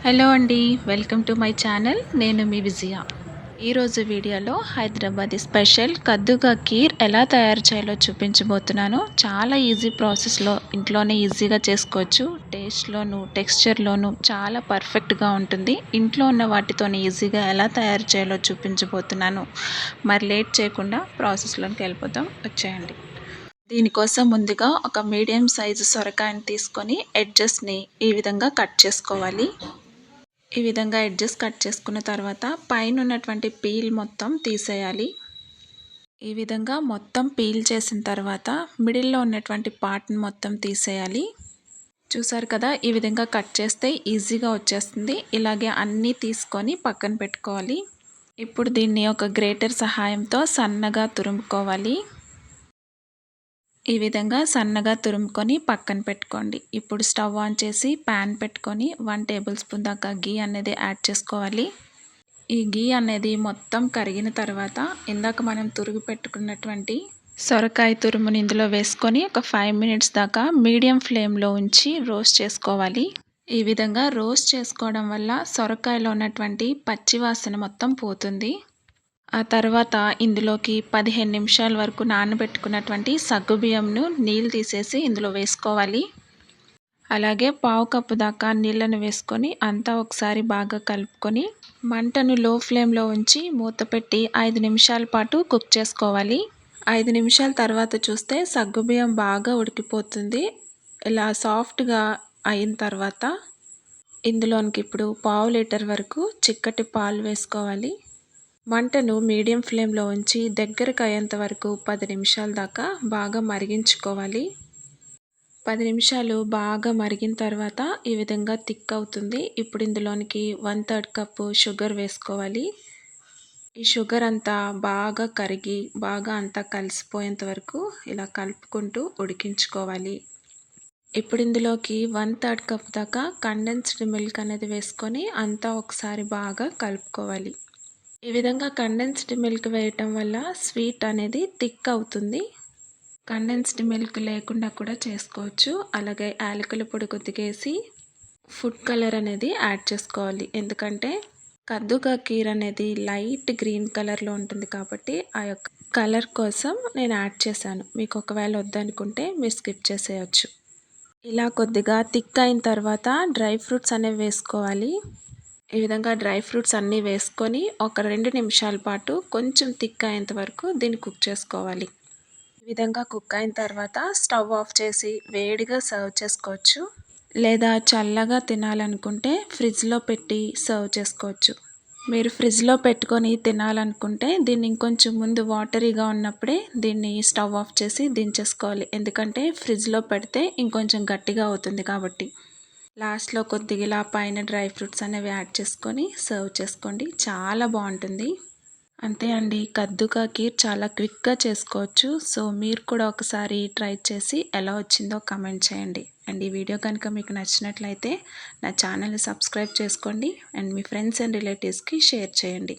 Hello అండి, welcome to my channel. నేను మీ విజయ. ఈరోజు వీడియోలో హైదరాబాదీ స్పెషల్ కద్దుకా కీర్ ఎలా తయారు చేయాలో చూపించబోతున్నాను. చాలా ఈజీ ప్రాసెస్లో ఇంట్లోనే ఈజీగా చేసుకోవచ్చు. టేస్ట్లోను టెక్స్చర్లోను చాలా పర్ఫెక్ట్గా ఉంటుంది. ఇంట్లో ఉన్న వాటితోనే ఈజీగా ఎలా తయారు చేయాలో చూపించబోతున్నాను. మరి లేట్ చేయకుండా ప్రాసెస్లోకి వెళ్ళిపోతాం, వచ్చేయండి. దీనికోసం ముందుగా ఒక మీడియం సైజు సొరకాయని తీసుకొని ఎడ్జెస్ని ఈ విధంగా కట్ చేసుకోవాలి. ఈ విధంగా ఎడ్జెస్ కట్ చేసుకున్న తర్వాత పైన ఉన్నటువంటి పీల్ మొత్తం తీసేయాలి. ఈ విధంగా మొత్తం పీల్ చేసిన తర్వాత మిడిల్లో ఉన్నటువంటి పార్ట్ని మొత్తం తీసేయాలి. చూసారు కదా, ఈ విధంగా కట్ చేస్తే ఈజీగా వచ్చేస్తుంది. ఇలాగే అన్నీ తీసుకొని పక్కన పెట్టుకోవాలి. ఇప్పుడు దీన్ని ఒక గ్రేటర్ సహాయంతో సన్నగా తురుముకోవాలి. ఈ విధంగా సన్నగా తురుముకొని పక్కన పెట్టుకోండి. ఇప్పుడు స్టవ్ ఆన్ చేసి ప్యాన్ పెట్టుకొని 1 టేబుల్ స్పూన్ దాకా గీ అనేది యాడ్ చేసుకోవాలి. ఈ గీ అనేది మొత్తం కరిగిన తర్వాత ఇందాక మనం తురుగు పెట్టుకున్నటువంటి సొరకాయ తురుముని ఇందులో వేసుకొని ఒక 5 మినిట్స్ దాకా మీడియం ఫ్లేమ్లో ఉంచి రోస్ట్ చేసుకోవాలి. ఈ విధంగా రోస్ట్ చేసుకోవడం వల్ల సొరకాయలో ఉన్నటువంటి పచ్చి వాసన మొత్తం పోతుంది. ఆ తర్వాత ఇందులోకి 15 నిమిషాల వరకు నానబెట్టుకున్నటువంటి సగ్గుబియ్యంను నీళ్ళు తీసేసి ఇందులో వేసుకోవాలి. అలాగే పావు కప్పు దాకా నీళ్ళను వేసుకొని అంతా ఒకసారి బాగా కలుపుకొని మంటను లో ఫ్లేమ్లో ఉంచి మూత పెట్టి 5 నిమిషాల పాటు కుక్ చేసుకోవాలి. 5 నిమిషాల తర్వాత చూస్తే సగ్గుబియ్యం బాగా ఉడికిపోతుంది. ఇలా సాఫ్ట్గా అయిన తర్వాత ఇందులోనికి ఇప్పుడు పావు లీటర్ వరకు చిక్కటి పాలు వేసుకోవాలి. మంటను మీడియం ఫ్లేమ్లో ఉంచి దగ్గరకు అయ్యేంత వరకు 10 నిమిషాల దాకా బాగా మరిగించుకోవాలి. 10 నిమిషాలు బాగా మరిగిన తర్వాత ఈ విధంగా థిక్ అవుతుంది. ఇప్పుడు ఇందులోనికి 1/3 కప్పు షుగర్ వేసుకోవాలి. ఈ షుగర్ అంతా బాగా కరిగి బాగా అంతా కలిసిపోయేంత వరకు ఇలా కలుపుకుంటూ ఉడికించుకోవాలి. ఇప్పుడు ఇందులోకి 1/3 కప్ దాకా కండెన్స్డ్ మిల్క్ అనేది వేసుకొని అంతా ఒకసారి బాగా కలుపుకోవాలి. ఈ విధంగా కండెన్స్డ్ మిల్క్ వేయటం వల్ల స్వీట్ అనేది థిక్ అవుతుంది. కండెన్స్డ్ మిల్క్ లేకుండా కూడా చేసుకోవచ్చు. అలాగే యాలకుల పొడి కొద్దిగేసి ఫుడ్ కలర్ అనేది యాడ్ చేసుకోవాలి. ఎందుకంటే కద్దుకా కీర్ అనేది లైట్ గ్రీన్ కలర్లో ఉంటుంది కాబట్టి ఆ యొక్క కలర్ కోసం నేను యాడ్ చేశాను. మీకు ఒకవేళ వద్దనుకుంటే మీరు స్కిప్ చేసేయచ్చు. ఇలా కొద్దిగా థిక్ అయిన తర్వాత డ్రై ఫ్రూట్స్ అనేవి వేసుకోవాలి. ఈ విధంగా డ్రై ఫ్రూట్స్ అన్నీ వేసుకొని ఒక 2 నిమిషాల పాటు కొంచెం థిక్ అయ్యేంత వరకు దీన్ని కుక్ చేసుకోవాలి. ఈ విధంగా కుక్ అయిన తర్వాత స్టవ్ ఆఫ్ చేసి వేడిగా సర్వ్ చేసుకోవచ్చు. లేదా చల్లగా తినాలనుకుంటే ఫ్రిడ్జ్లో పెట్టి సర్వ్ చేసుకోవచ్చు. మీరు ఫ్రిడ్జ్లో పెట్టుకొని తినాలనుకుంటే దీన్ని ఇంకొంచెం ముందు వాటరీగా ఉన్నప్పుడే దీన్ని స్టవ్ ఆఫ్ చేసి దించేసుకోవాలి. ఎందుకంటే ఫ్రిడ్జ్లో పెడితే ఇంకొంచెం గట్టిగా అవుతుంది కాబట్టి. లాస్ట్లో కొద్దిగా ఇలా పైన డ్రై ఫ్రూట్స్ అనేవి యాడ్ చేసుకొని సర్వ్ చేసుకోండి. చాలా బాగుంటుంది. అంతే అండి, కద్దుకా కీర్ చాలా క్విక్గా చేసుకోవచ్చు. సో మీరు కూడా ఒకసారి ట్రై చేసి ఎలా వచ్చిందో కమెంట్ చేయండి. అండ్ ఈ వీడియో కనుక మీకు నచ్చినట్లయితే నా ఛానల్ని సబ్స్క్రైబ్ చేసుకోండి అండ్ మీ ఫ్రెండ్స్ అండ్ రిలేటివ్స్కి షేర్ చేయండి.